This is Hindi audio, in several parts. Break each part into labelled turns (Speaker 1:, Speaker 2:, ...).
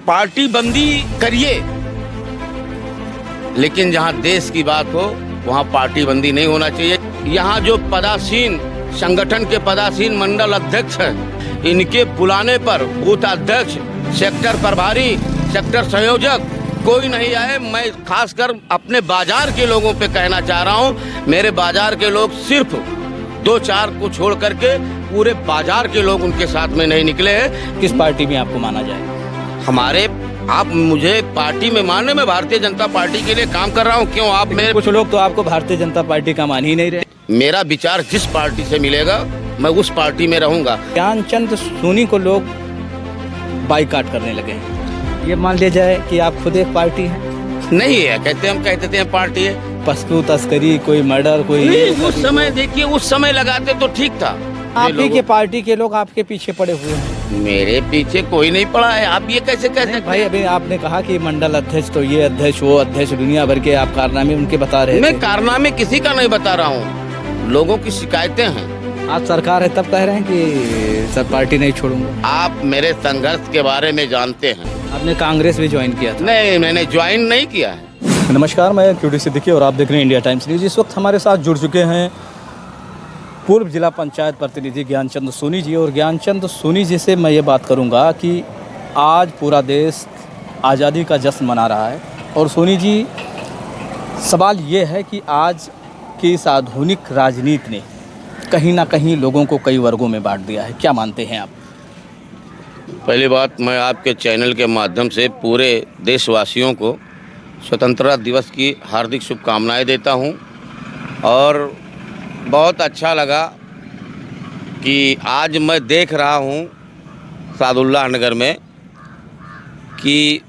Speaker 1: पार्टी बंदी करिए, लेकिन जहां देश की बात हो वहां पार्टी बंदी नहीं होना चाहिए। यहाँ जो पदासीन संगठन के पदासीन मंडल अध्यक्ष हैं, इनके बुलाने पर बूथ अध्यक्ष, सेक्टर प्रभारी, सेक्टर संयोजक कोई नहीं आए। मैं खासकर अपने बाजार के लोगों पे कहना चाह रहा हूँ, मेरे बाजार के लोग सिर्फ 2-4 को छोड़ करके पूरे बाजार के लोग उनके साथ में नहीं निकले हैं।
Speaker 2: किस पार्टी में आपको माना जाए?
Speaker 1: हमारे आप मुझे पार्टी में माने, मैं भारतीय जनता पार्टी के लिए काम कर रहा हूँ। क्यों आप मेरे
Speaker 2: कुछ लोग तो आपको भारतीय जनता पार्टी का मान ही नहीं रहे।
Speaker 1: मेरा विचार जिस पार्टी से मिलेगा मैं उस पार्टी में रहूंगा।
Speaker 2: ज्ञानचंद सोनी को लोग बाइकाट करने लगे हैं। ये मान लिया जाए कि आप खुद एक पार्टी हैं?
Speaker 1: नहीं है, हम कहते हैं पार्टी है।
Speaker 2: पशु तस्करी, कोई मर्डर, कोई
Speaker 1: नहीं, उस समय देखिए, उस समय लगाते तो ठीक था।
Speaker 2: आप ही के पार्टी के लोग आपके पीछे पड़े हुए हैं।
Speaker 1: मेरे पीछे कोई नहीं पड़ा है, आप ये कैसे कहते हैं?
Speaker 2: भाई अभी आपने कहा कि मंडल अध्यक्ष तो ये अध्यक्ष वो अध्यक्ष, दुनिया भर के आप कारनामे उनके बता रहे थे।
Speaker 1: मैं कारनामे किसी का नहीं बता रहा हूँ, लोगों की शिकायतें हैं।
Speaker 2: आज सरकार है तब कह रहे हैं कि सर पार्टी नहीं छोड़ूंगा।
Speaker 1: आप मेरे संघर्ष के बारे में जानते हैं।
Speaker 2: आपने कांग्रेस भी ज्वाइन किया था?
Speaker 1: नहीं, मैंने ज्वाइन नहीं किया है।
Speaker 2: नमस्कार, मैं क्यूटी सिद्दीकी और आप देख रहे हैं इंडिया टाइम्स न्यूज़। इस वक्त हमारे साथ जुड़ चुके हैं पूर्व जिला पंचायत प्रतिनिधि ज्ञानचंद सोनी जी। और ज्ञानचंद सोनी जी से मैं ये बात करूंगा कि आज पूरा देश आज़ादी का जश्न मना रहा है, और सोनी जी सवाल ये है कि आज की इस आधुनिक राजनीति ने कहीं ना कहीं लोगों को कई वर्गों में बांट दिया है। क्या मानते हैं आप?
Speaker 1: पहली बात, मैं आपके चैनल के माध्यम से पूरे देशवासियों को स्वतंत्रता दिवस की हार्दिक शुभकामनाएं देता हूं। और बहुत अच्छा लगा कि आज मैं देख रहा हूं सादुल्लाह नगर में कि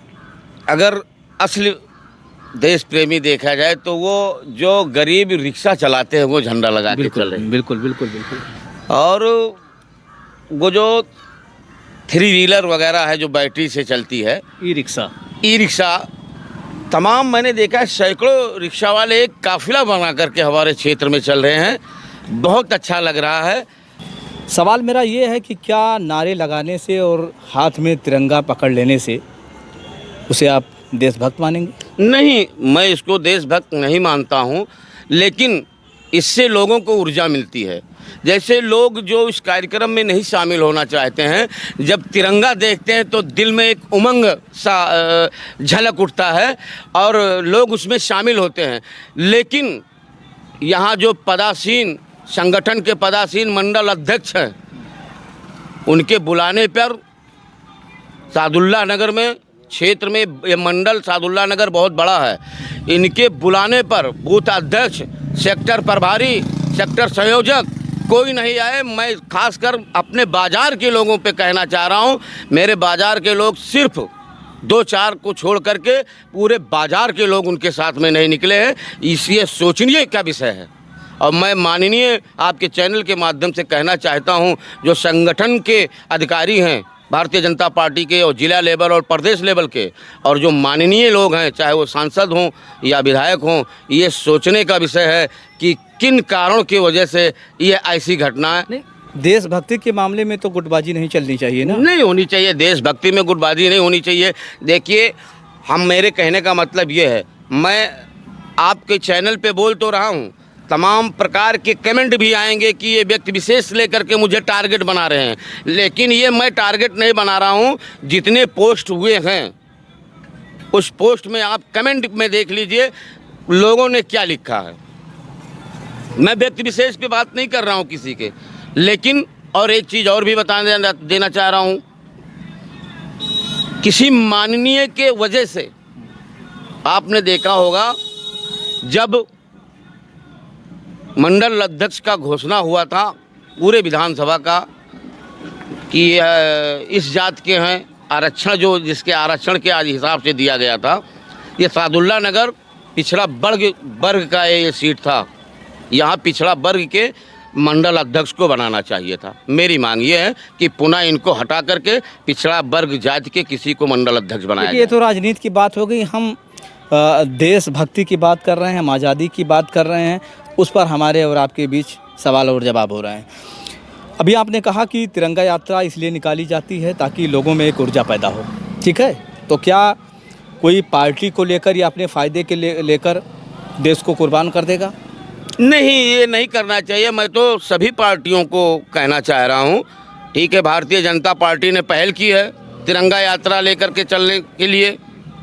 Speaker 1: अगर असली देश प्रेमी देखा जाए तो वो जो गरीब रिक्शा चलाते हैं वो झंडा लगा के चल रहे हैं।
Speaker 2: बिल्कुल बिल्कुल बिल्कुल।
Speaker 1: और वो जो 3 व्हीलर वगैरह है जो बैटरी से चलती है, ई रिक्शा तमाम मैंने देखा है, सैकड़ों रिक्शा वाले एक काफिला बना करके हमारे क्षेत्र में चल रहे हैं। बहुत अच्छा लग रहा है।
Speaker 2: सवाल मेरा ये है कि क्या नारे लगाने से और हाथ में तिरंगा पकड़ लेने से उसे आप देशभक्त मानेंगे?
Speaker 1: नहीं, मैं इसको देशभक्त नहीं मानता हूँ, लेकिन इससे लोगों को ऊर्जा मिलती है। जैसे लोग जो इस कार्यक्रम में नहीं शामिल होना चाहते हैं, जब तिरंगा देखते हैं तो दिल में एक उमंग सा झलक उठता है और लोग उसमें शामिल होते हैं। लेकिन यहाँ जो पदासीन संगठन के पदासीन मंडल अध्यक्ष हैं, उनके बुलाने पर सादुल्लाह नगर में क्षेत्र में, ये मंडल सादुल्लाह नगर बहुत बड़ा है, इनके बुलाने पर बूथ अध्यक्ष, सेक्टर प्रभारी, सेक्टर संयोजक कोई नहीं आए। मैं खासकर अपने बाजार के लोगों पे कहना चाह रहा हूँ, मेरे बाजार के लोग सिर्फ 2-4 को छोड़ करके पूरे बाजार के लोग उनके साथ में नहीं निकले हैं। इसलिए सोचनीय का विषय है। और मैं माननीय आपके चैनल के माध्यम से कहना चाहता हूँ, जो संगठन के अधिकारी हैं भारतीय जनता पार्टी के और जिला लेवल और प्रदेश लेवल के, और जो माननीय लोग हैं, चाहे वो सांसद हों या विधायक हों, ये सोचने का विषय है कि किन कारणों की वजह से ये ऐसी घटना है।
Speaker 2: देशभक्ति के मामले में तो गुटबाजी नहीं चलनी चाहिए ना?
Speaker 1: नहीं होनी चाहिए, देशभक्ति में गुटबाजी नहीं होनी चाहिए। देखिए, मेरे कहने का मतलब ये है, मैं आपके चैनल पे बोल तो रहा हूँ, तमाम प्रकार के कमेंट भी आएंगे कि ये व्यक्ति विशेष लेकर के मुझे टारगेट बना रहे हैं, लेकिन ये मैं टारगेट नहीं बना रहा हूँ। जितने पोस्ट हुए हैं उस पोस्ट में आप कमेंट में देख लीजिए लोगों ने क्या लिखा है। मैं व्यक्ति विशेष पे बात नहीं कर रहा हूँ किसी के। लेकिन और एक चीज़ और भी बता देना चाह रहा हूँ, किसी माननीय के वजह से आपने देखा होगा जब मंडल अध्यक्ष का घोषणा हुआ था पूरे विधानसभा का कि इस जात के हैं, आरक्षण जो जिसके आरक्षण के आज हिसाब से दिया गया था, ये सादुल्लाह नगर पिछड़ा वर्ग का ये सीट था। यहाँ पिछड़ा वर्ग के मंडल अध्यक्ष को बनाना चाहिए था। मेरी मांग ये है कि पुनः इनको हटा करके पिछड़ा वर्ग जाति के किसी को मंडल अध्यक्ष बनाया जाए।
Speaker 2: ये तो राजनीति की बात हो गई। हम देशभक्ति की बात कर रहे हैं, हम आज़ादी की बात कर रहे हैं, उस पर हमारे और आपके बीच सवाल और जवाब हो रहे हैं। अभी आपने कहा कि तिरंगा यात्रा इसलिए निकाली जाती है ताकि लोगों में एक ऊर्जा पैदा हो, ठीक है, तो क्या कोई पार्टी को लेकर या अपने फ़ायदे के लेकर देश को कुर्बान कर देगा?
Speaker 1: नहीं, ये नहीं करना चाहिए। मैं तो सभी पार्टियों को कहना चाह रहा हूँ, ठीक है, भारतीय जनता पार्टी ने पहल की है तिरंगा यात्रा लेकर के चलने के लिए।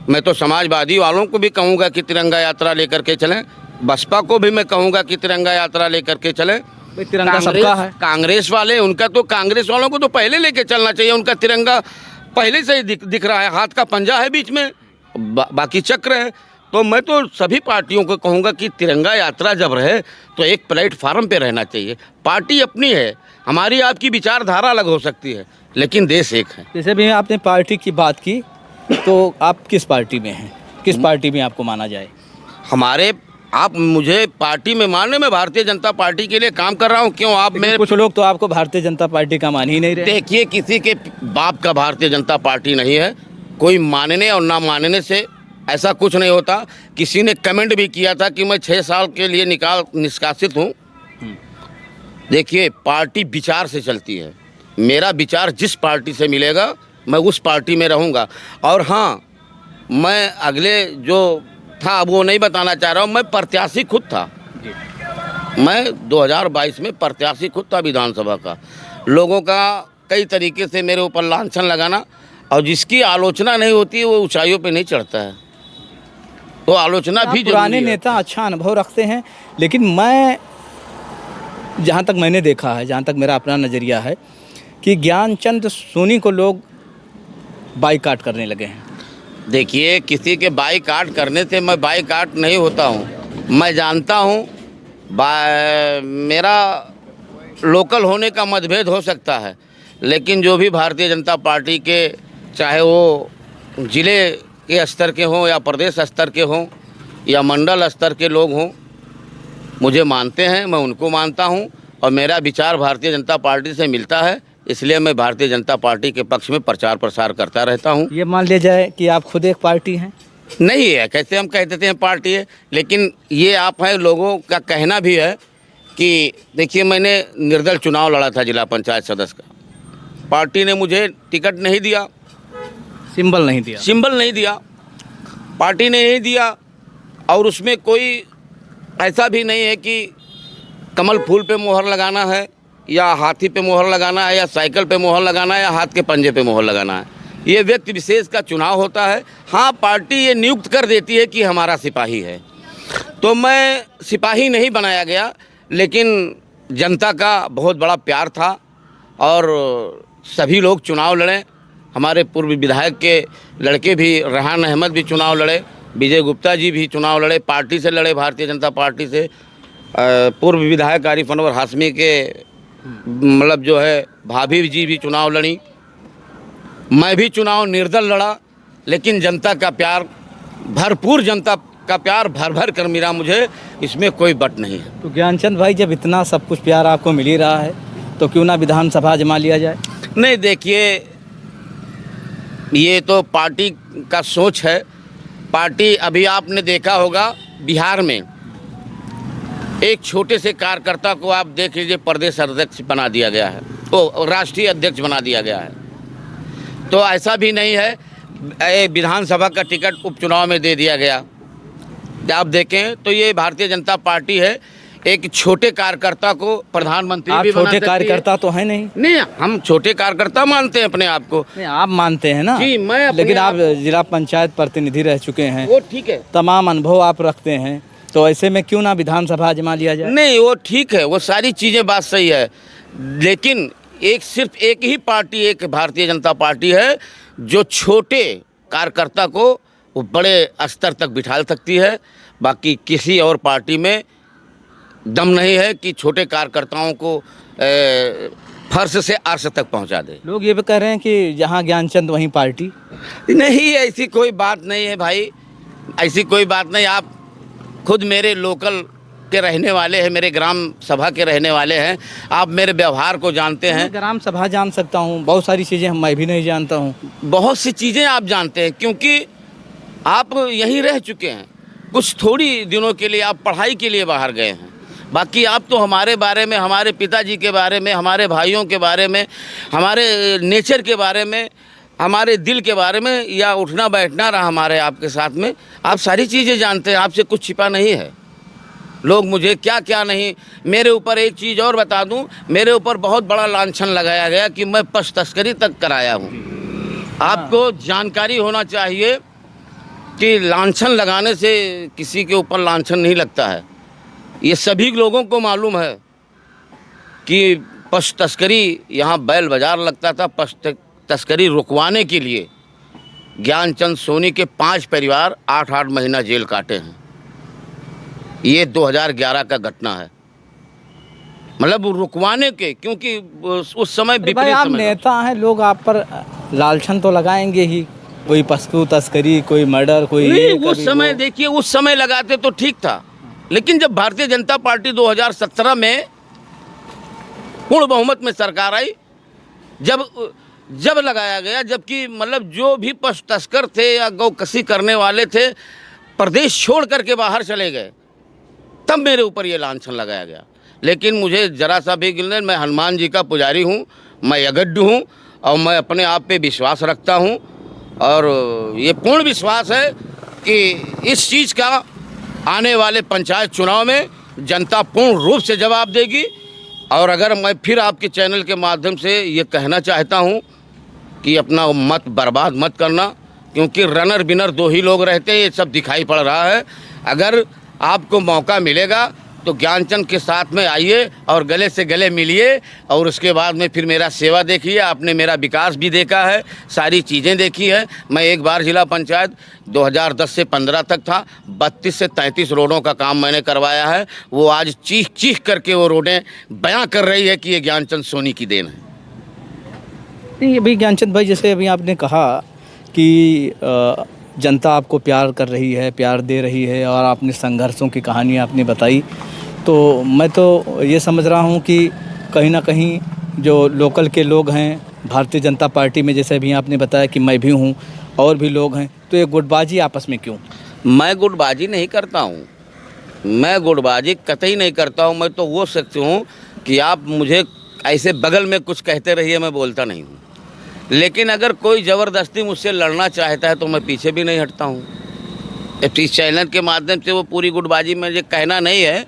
Speaker 1: मैं तो समाजवादी वालों को भी कहूँगा कि तिरंगा यात्रा लेकर के चलें, बसपा को भी मैं कहूँगा कि तिरंगा यात्रा लेकर के चलें।
Speaker 2: भाई तिरंगा सबका है।
Speaker 1: कांग्रेस वाले, उनका तो कांग्रेस वालों को तो पहले लेके चलना चाहिए। उनका तिरंगा पहले से ही दिख रहा है, हाथ का पंजा है बीच में, बाकी चक्र है। तो मैं तो सभी पार्टियों को कहूँगा कि तिरंगा यात्रा जब रहे तो एक प्लेटफार्म पे रहना चाहिए। पार्टी अपनी है, हमारी आपकी विचारधारा अलग हो सकती है, लेकिन देश एक है।
Speaker 2: जैसे भी आपने पार्टी की बात की, तो आप किस पार्टी में हैं? किस पार्टी में आपको माना जाए?
Speaker 1: आप मुझे पार्टी में माने, मैं भारतीय जनता पार्टी के लिए काम कर रहा हूँ। क्यों आप मेरे
Speaker 2: कुछ लोग तो आपको भारतीय जनता पार्टी का मान ही नहीं रहे।
Speaker 1: देखिए, किसी के बाप का भारतीय जनता पार्टी नहीं है। कोई मानने और ना मानने से ऐसा कुछ नहीं होता। किसी ने कमेंट भी किया था कि मैं 6 साल के लिए निष्कासित हूँ। देखिए, पार्टी विचार से चलती है। मेरा विचार जिस पार्टी से मिलेगा मैं उस पार्टी में रहूँगा। और हाँ, मैं अगले जो था वो नहीं बताना चाह रहा हूँ। मैं प्रत्याशी खुद था। मैं 2022 में प्रत्याशी खुद था विधानसभा का। लोगों का कई तरीके से मेरे ऊपर लांछन लगाना, और जिसकी आलोचना नहीं होती है वो ऊंचाइयों पे नहीं चढ़ता है। तो आलोचना भी
Speaker 2: पुराने नेता अच्छा अनुभव रखते हैं, लेकिन मैं जहाँ तक मैंने देखा है, जहाँ तक मेरा अपना नज़रिया है, कि ज्ञानचंद सोनी को लोग बाइकाट करने लगे हैं।
Speaker 1: देखिए, किसी के बाइकाट करने से मैं बाइकाट नहीं होता हूँ। मैं जानता हूँ मेरा लोकल होने का मतभेद हो सकता है, लेकिन जो भी भारतीय जनता पार्टी के, चाहे वो ज़िले के स्तर के हों या प्रदेश स्तर के हों या मंडल स्तर के लोग हों, मुझे मानते हैं, मैं उनको मानता हूं, और मेरा विचार भारतीय जनता पार्टी से मिलता है। इसलिए मैं भारतीय जनता पार्टी के पक्ष में प्रचार प्रसार करता रहता हूं।
Speaker 2: ये मान लिया जाए कि आप खुद एक पार्टी हैं?
Speaker 1: नहीं है, कैसे हम कह देते हैं पार्टी है, लेकिन ये आप हैं, लोगों का कहना भी है कि देखिए, मैंने निर्दल चुनाव लड़ा था जिला पंचायत सदस्य का। पार्टी ने मुझे टिकट नहीं दिया,
Speaker 2: सिंबल नहीं दिया।
Speaker 1: सिंबल नहीं दिया, पार्टी ने नहीं दिया। और उसमें कोई ऐसा भी नहीं है कि कमल फूल पे मोहर लगाना है, या हाथी पे मोहर लगाना है, या साइकिल पे मोहर लगाना है, या हाथ के पंजे पे मोहर लगाना है। ये व्यक्ति विशेष का चुनाव होता है। हाँ, पार्टी ये नियुक्त कर देती है कि हमारा सिपाही है, तो मैं सिपाही नहीं बनाया गया, लेकिन जनता का बहुत बड़ा प्यार था और सभी लोग चुनाव लड़े। हमारे पूर्व विधायक के लड़के भी, रेहान अहमद भी चुनाव लड़े, विजय गुप्ता जी भी चुनाव लड़े, पार्टी से लड़े, भारतीय जनता पार्टी से। पूर्व विधायक आरिफ अनवर हाशमी के मतलब जो है भाभी जी भी चुनाव लड़ी। मैं भी चुनाव निर्दल लड़ा, लेकिन जनता का प्यार, भरपूर जनता का प्यार भर भर कर मिला मुझे, इसमें कोई बट नहीं है।
Speaker 2: तो ज्ञानचंद भाई, जब इतना सब कुछ प्यार आपको मिल ही रहा है, तो क्यों ना विधानसभा जमा लिया जाए?
Speaker 1: नहीं, देखिए, ये तो पार्टी का सोच है। पार्टी, अभी आपने देखा होगा बिहार में एक छोटे से कार्यकर्ता को आप देख लीजिए, प्रदेश अध्यक्ष बना दिया गया है, तो राष्ट्रीय अध्यक्ष बना दिया गया है। तो ऐसा भी नहीं है विधानसभा का टिकट उपचुनाव में दे दिया गया। आप देखें तो ये भारतीय जनता पार्टी है, एक छोटे कार्यकर्ता को प्रधानमंत्री भी बना सकती है।
Speaker 2: छोटे कार्यकर्ता तो है नहीं,
Speaker 1: हम छोटे कार्यकर्ता मानते हैं अपने आप को।
Speaker 2: नहीं, आप मानते हैं ना
Speaker 1: जी, मैं
Speaker 2: लेकिन आप जिला पंचायत प्रतिनिधि रह चुके हैं,
Speaker 1: वो ठीक है,
Speaker 2: तमाम अनुभव आप रखते हैं, तो ऐसे में क्यों ना विधानसभा जमा लिया जाए?
Speaker 1: नहीं, वो ठीक है, वो सारी चीज़ें बात सही है, लेकिन सिर्फ एक ही पार्टी, एक भारतीय जनता पार्टी है जो छोटे कार्यकर्ता को वो बड़े स्तर तक बिठा सकती है। बाकी किसी और पार्टी में दम नहीं है कि छोटे कार्यकर्ताओं को फर्श से अर्श तक पहुंचा दे।
Speaker 2: लोग ये भी कह रहे हैं कि जहां ज्ञानचंद वहीं पार्टी।
Speaker 1: नहीं, ऐसी कोई बात नहीं है भाई, ऐसी कोई बात नहीं। आप खुद मेरे लोकल के रहने वाले हैं, मेरे ग्राम सभा के रहने वाले हैं, आप मेरे व्यवहार को जानते हैं।
Speaker 2: ग्राम सभा जान सकता हूँ, बहुत सारी चीज़ें मैं भी नहीं जानता हूँ।
Speaker 1: बहुत सी चीज़ें आप जानते हैं, क्योंकि आप यहीं रह चुके हैं। कुछ थोड़ी दिनों के लिए आप पढ़ाई के लिए बाहर गए हैं, बाकी आप तो हमारे बारे में, हमारे पिताजी के बारे में, हमारे भाइयों के बारे में, हमारे नेचर के बारे में हमारे दिल के बारे में या उठना बैठना रहा हमारे आपके साथ में, आप सारी चीज़ें जानते हैं, आपसे कुछ छिपा नहीं है। लोग मुझे क्या क्या नहीं, मेरे ऊपर एक चीज़ और बता दूं, मेरे ऊपर बहुत बड़ा लांछन लगाया गया कि मैं पशु तस्करी तक कराया हूं। आपको जानकारी होना चाहिए कि लांछन लगाने से किसी के ऊपर लांछन नहीं लगता है। ये सभी लोगों को मालूम है कि पशु तस्करी यहाँ बैल बाजार लगता था। पशु तस्करी रुकवाने के लिए ज्ञानचंद सोनी के 5 परिवार 8-8 महीना जेल काटे हैं। ये 2011 का घटना है, मतलब रुकवाने के, क्योंकि उस समय
Speaker 2: भाई आप नेता हैं, लोग आप पर लालछन तो लगाएंगे ही, कोई पशु तस्करी, कोई मर्डर, कोई
Speaker 1: नहीं। उस समय देखिए, उस समय लगाते तो ठीक था, लेकिन जब भारतीय जनता पार्टी 2017 में पूर्ण बहुमत में सरकार आई, जब लगाया गया, जबकि मतलब जो भी पशु तस्कर थे या गौ कसी करने वाले थे प्रदेश छोड़ करके बाहर चले गए, तब मेरे ऊपर ये लांछन लगाया गया। लेकिन मुझे ज़रा सा भी गिल नहीं, मैं हनुमान जी का पुजारी हूँ, मैं अगड्य हूँ और मैं अपने आप पे विश्वास रखता हूँ और ये पूर्ण विश्वास है कि इस चीज़ का आने वाले पंचायत चुनाव में जनता पूर्ण रूप से जवाब देगी। और अगर मैं फिर आपके चैनल के माध्यम से ये कहना चाहता हूँ कि अपना मत बर्बाद मत करना, क्योंकि रनर बिनर 2 ही लोग रहते हैं, ये सब दिखाई पड़ रहा है। अगर आपको मौका मिलेगा तो ज्ञानचंद के साथ में आइए और गले से गले मिलिए और उसके बाद में फिर मेरा सेवा देखिए। आपने मेरा विकास भी देखा है, सारी चीज़ें देखी है। मैं एक बार जिला पंचायत 2010 से 15 तक था, 32 से 33 रोडों का काम मैंने करवाया है। वो आज चीख चीख करके वो रोडें बयां कर रही है कि ये ज्ञानचंद सोनी की देन है।
Speaker 2: नहीं, अभी ज्ञानचंद भाई, जैसे अभी आपने कहा कि जनता आपको प्यार कर रही है, प्यार दे रही है, और आपने संघर्षों की कहानी आपने बताई, तो मैं तो ये समझ रहा हूँ कि कहीं ना कहीं जो लोकल के लोग हैं भारतीय जनता पार्टी में, जैसे अभी आपने बताया कि मैं भी हूँ और भी लोग हैं, तो ये गुटबाजी आपस में क्यों?
Speaker 1: मैं गुटबाजी नहीं करता हूँ, मैं गुटबाजी कतई नहीं करता हूँ। मैं तो वो शख्स हूँ कि आप मुझे ऐसे बगल में कुछ कहते रहिए, मैं बोलता नहीं हूँ। लेकिन अगर कोई ज़बरदस्ती मुझसे लड़ना चाहता है तो मैं पीछे भी नहीं हटता हूँ। इस चैनल के माध्यम से वो पूरी गुटबाजी मुझे कहना नहीं है,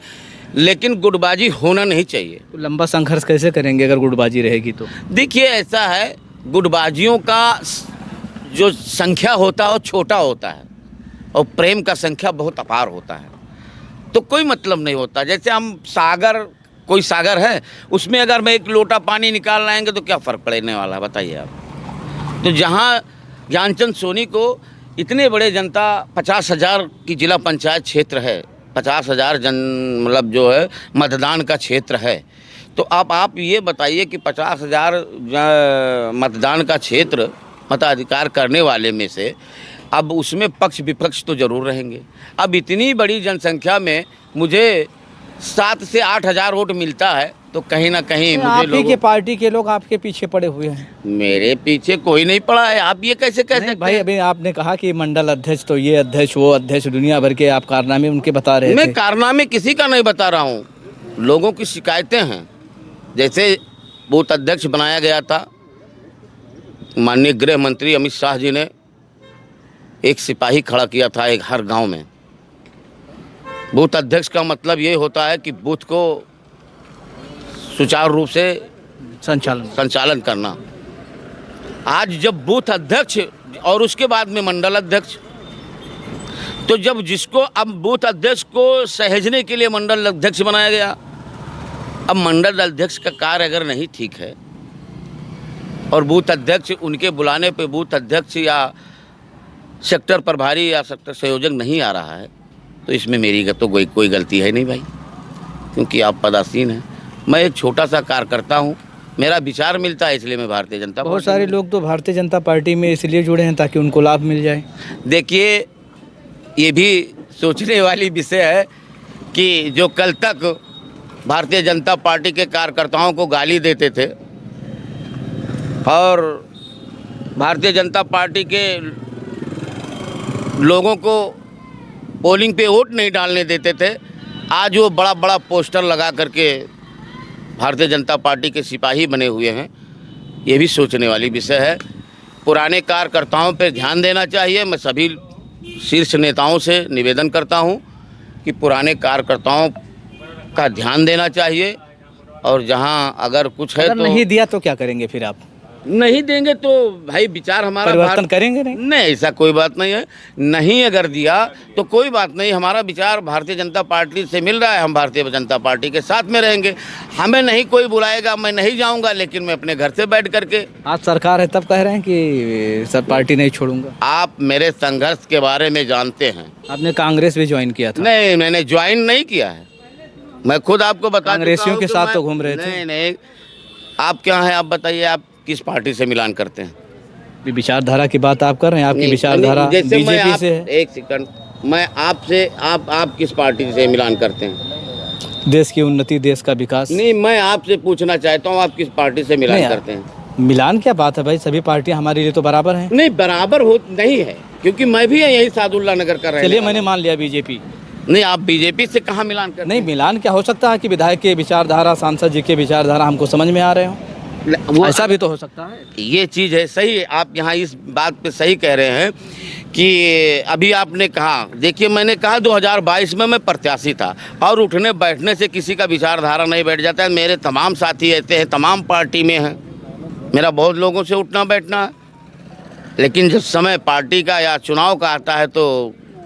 Speaker 1: लेकिन गुटबाजी होना नहीं चाहिए।
Speaker 2: तो लंबा संघर्ष कैसे करेंगे अगर गुटबाजी रहेगी तो?
Speaker 1: देखिए, ऐसा है, गुटबाजियों का जो संख्या होता है वो छोटा होता है और प्रेम का संख्या बहुत अपार होता है, तो कोई मतलब नहीं होता। जैसे हम कोई सागर है, उसमें अगर मैं 1 लोटा पानी निकाल लाएंगे तो क्या फ़र्क पड़ने वाला है, बताइए आप। तो जहाँ ज्ञानचंद सोनी को इतने बड़े जनता 50,000 की जिला पंचायत क्षेत्र है, 50,000 मतलब जो है मतदान का क्षेत्र है, तो आप ये बताइए कि 50,000 मतदान का क्षेत्र मताधिकार करने वाले में से अब उसमें पक्ष विपक्ष तो ज़रूर रहेंगे। अब इतनी बड़ी जनसंख्या में मुझे 7 से 8 हज़ार वोट मिलता है, तो कहीं ना कहीं मुझे
Speaker 2: के पार्टी के लोग आपके पीछे पड़े हुए हैं।
Speaker 1: मेरे पीछे कोई नहीं पड़ा है, आप ये कैसे कह सकते हैं?
Speaker 2: भाई, अभी आपने कहा कि मंडल अध्यक्ष, तो ये अध्यक्ष वो अध्यक्ष, दुनिया भर के आप कारनामे उनके बता रहे थे।
Speaker 1: मैं कारनामे किसी का नहीं बता रहा हूँ, लोगों की शिकायतें हैं। जैसे बूथ अध्यक्ष बनाया गया था, माननीय गृह मंत्री अमित शाह जी ने एक सिपाही खड़ा किया था एक हर गांव में। बूथ अध्यक्ष का मतलब ये होता है कि बूथ को सुचारू रूप से संचालन करना। आज जब बूथ अध्यक्ष और उसके बाद में मंडल अध्यक्ष, तो जब जिसको अब बूथ अध्यक्ष को सहेजने के लिए मंडल अध्यक्ष बनाया गया, अब मंडल अध्यक्ष का कार्य अगर नहीं ठीक है और बूथ अध्यक्ष उनके बुलाने पे बूथ अध्यक्ष या सेक्टर प्रभारी या सेक्टर संयोजक नहीं आ रहा है, तो इसमें मेरी तो कोई गलती है नहीं भाई, क्योंकि आप पदासीन हैं। मैं एक छोटा सा कार्यकर्ता हूँ, मेरा विचार मिलता है, इसलिए मैं भारतीय जनता पार्टी।
Speaker 2: बहुत सारे लोग तो भारतीय जनता पार्टी में इसलिए जुड़े हैं ताकि उनको लाभ मिल जाए।
Speaker 1: देखिए, ये भी सोचने वाली विषय है कि जो कल तक भारतीय जनता पार्टी के कार्यकर्ताओं को गाली देते थे और भारतीय जनता पार्टी के लोगों को पोलिंग पे वोट नहीं डालने देते थे, आज वो बड़ा बड़ा पोस्टर लगा करके भारतीय जनता पार्टी के सिपाही बने हुए हैं। ये भी सोचने वाली विषय है। पुराने कार्यकर्ताओं पर ध्यान देना चाहिए। मैं सभी शीर्ष नेताओं से निवेदन करता हूं कि पुराने कार्यकर्ताओं का ध्यान देना चाहिए, और जहां अगर कुछ है
Speaker 2: अगर
Speaker 1: तो
Speaker 2: नहीं दिया तो क्या करेंगे फिर आप?
Speaker 1: नहीं देंगे तो भाई विचार हमारा
Speaker 2: परिवर्तन करेंगे नहीं?
Speaker 1: नहीं, ऐसा कोई बात नहीं है। नहीं अगर दिया तो कोई बात नहीं, हमारा विचार भारतीय जनता पार्टी से मिल रहा है, हम भारतीय जनता पार्टी के साथ में रहेंगे। हमें नहीं कोई बुलाएगा, मैं नहीं जाऊंगा, लेकिन मैं अपने घर से बैठ करके।
Speaker 2: आज सरकार है तब कह रहे हैं कि सब पार्टी नहीं छोड़ूंगा।
Speaker 1: आप मेरे संघर्ष के बारे में जानते हैं।
Speaker 2: आपने कांग्रेस भी ज्वाइन किया था?
Speaker 1: नहीं, मैंने ज्वाइन नहीं किया है। मैं खुद आपको बता,
Speaker 2: कांग्रेसियों के साथ तो घूम रहे थे।
Speaker 1: नहीं नहीं, आप क्या हैं, आप बताइए, आप किस पार्टी से मिलान करते हैं?
Speaker 2: विचारधारा की बात आप कर रहे हैं, आपकी विचारधारा बीजेपी से है।
Speaker 1: एक सेकंड, मैं आपसे आप किस पार्टी से मिलान करते हैं?
Speaker 2: देश की उन्नति, देश का विकास।
Speaker 1: नहीं, मैं आपसे पूछना चाहता हूँ, आप किस पार्टी से मिलान करते हैं?
Speaker 2: मिलान क्या बात है भाई, सभी पार्टियां हमारे लिए तो बराबर हैं।
Speaker 1: नहीं, बराबर हो नहीं है, क्योंकि मैं भी यही सादुल्ला नगर कर रहा हूँ।
Speaker 2: चलिए, मैंने मान लिया बीजेपी।
Speaker 1: नहीं, आप बीजेपी से कहाँ मिलान करते?
Speaker 2: नहीं, मिलान क्या हो सकता है कि विधायक के विचारधारा, सांसद जी के विचारधारा हमको समझ में आ रहे हो, ऐसा भी तो हो सकता है।
Speaker 1: ये चीज़ है, सही है, आप यहाँ इस बात पे सही कह रहे हैं कि अभी आपने कहा, देखिए मैंने कहा 2022 में मैं प्रत्याशी था, और उठने बैठने से किसी का विचारधारा नहीं बैठ जाता है। मेरे तमाम साथी ऐसे हैं, तमाम पार्टी में हैं, मेरा बहुत लोगों से उठना बैठना है, लेकिन जब समय पार्टी का या चुनाव का आता है तो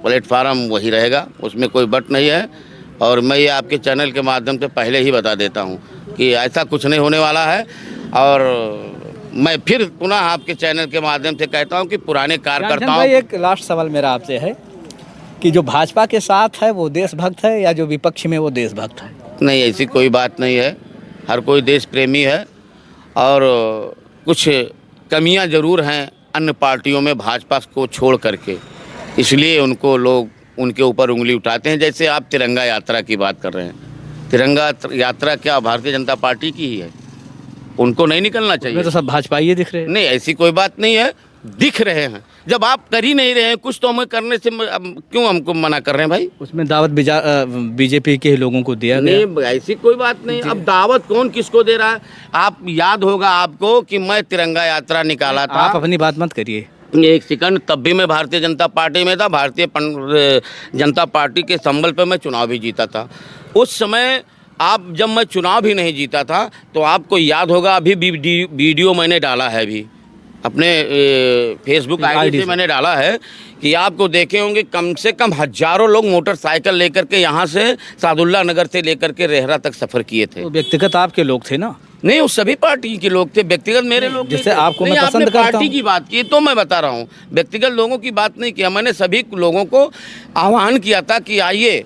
Speaker 1: प्लेटफार्म वही रहेगा, उसमें कोई बट नहीं है। और मैं ये आपके चैनल के माध्यम से पहले ही बता देता हूँ कि ऐसा कुछ नहीं होने वाला है। और मैं फिर पुनः आपके चैनल के माध्यम से कहता हूँ कि पुराने कार्यकर्ताओं।
Speaker 2: एक लास्ट सवाल मेरा आपसे है कि जो भाजपा के साथ है वो देशभक्त है, या जो विपक्ष में वो देशभक्त है?
Speaker 1: नहीं, ऐसी कोई बात नहीं है, हर कोई देश प्रेमी है, और कुछ कमियां ज़रूर हैं अन्य पार्टियों में भाजपा को छोड़ करके, इसलिए उनको लोग उनके ऊपर उंगली उठाते हैं। जैसे आप तिरंगा यात्रा की बात कर रहे हैं, तिरंगा यात्रा क्या भारतीय जनता पार्टी की ही है? उनको नहीं निकलना चाहिए?
Speaker 2: तो सब भाजपा ही दिख रहे हैं।
Speaker 1: नहीं, ऐसी कोई बात नहीं है, दिख रहे हैं। जब आप कर ही नहीं रहे हैं कुछ, तो हमें करने से क्यों हमको मना कर रहे हैं भाई?
Speaker 2: उसमें दावत बीजेपी के लोगों को दिया गया।
Speaker 1: नहीं, ऐसी कोई बात नहीं। अब दावत कौन किसको दे रहा है? आप याद होगा आपको कि मैं तिरंगा यात्रा निकाला था।
Speaker 2: आप अपनी बात मत करिए।
Speaker 1: एक सेकंड, तब भी मैं भारतीय जनता पार्टी में था, भारतीय जनता पार्टी के संबल पे मैं चुनाव भी जीता था। उस समय आप, जब मैं चुनाव भी नहीं जीता था, तो आपको याद होगा, अभी वीडियो मैंने डाला है, अभी अपने फेसबुक आईडी से मैंने डाला है कि आपको देखे होंगे कम से कम हजारों लोग मोटरसाइकिल लेकर के यहाँ से सादुल्ला नगर से लेकर के रेहरा तक सफ़र किए थे।
Speaker 2: तो व्यक्तिगत आपके लोग थे ना?
Speaker 1: नहीं, वो सभी पार्टी के लोग थे, व्यक्तिगत मेरे लोग
Speaker 2: जैसे आपको मैं पसंद करता हूं।
Speaker 1: पार्टी की बात की तो मैं बता रहा हूँ, व्यक्तिगत लोगों की बात नहीं किया। मैंने सभी लोगों को आह्वान किया था कि आइए,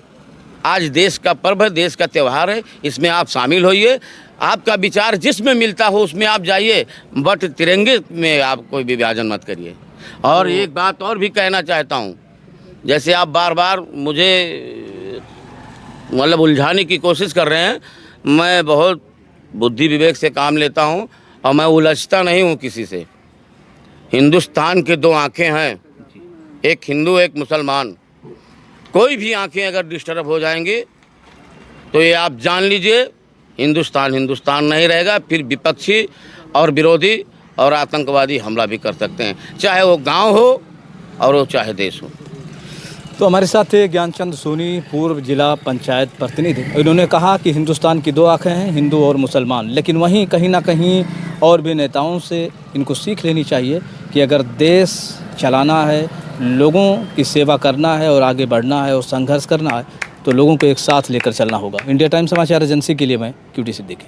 Speaker 1: आज देश का पर्व है, देश का त्यौहार है, इसमें आप शामिल होइए, आपका विचार जिसमें मिलता हो उसमें आप जाइए, बट तिरंगे में आप कोई भी विभाजन मत करिए। और एक बात और भी कहना चाहता हूँ, जैसे आप बार बार मुझे मतलब उलझाने की कोशिश कर रहे हैं, मैं बहुत बुद्धि विवेक से काम लेता हूँ और मैं उलझता नहीं हूँ किसी से। हिंदुस्तान के दो आंखें हैं, एक हिंदू एक मुसलमान। कोई भी आंखें अगर डिस्टर्ब हो जाएंगी तो ये आप जान लीजिए, हिंदुस्तान हिंदुस्तान नहीं रहेगा। फिर विपक्षी और विरोधी और आतंकवादी हमला भी कर सकते हैं, चाहे वो गांव हो और वो चाहे देश हो।
Speaker 2: तो हमारे साथ थे ज्ञानचंद सोनी, पूर्व जिला पंचायत प्रतिनिधि। इन्होंने कहा कि हिंदुस्तान की दो आंखें हैं, हिंदू और मुसलमान। लेकिन वहीं कहीं ना कहीं और भी नेताओं से इनको सीख लेनी चाहिए कि अगर देश चलाना है, लोगों की सेवा करना है और आगे बढ़ना है और संघर्ष करना है, तो लोगों को एक साथ लेकर चलना होगा। इंडिया टाइम समाचार एजेंसी के लिए मैं QT सिद्दीकी।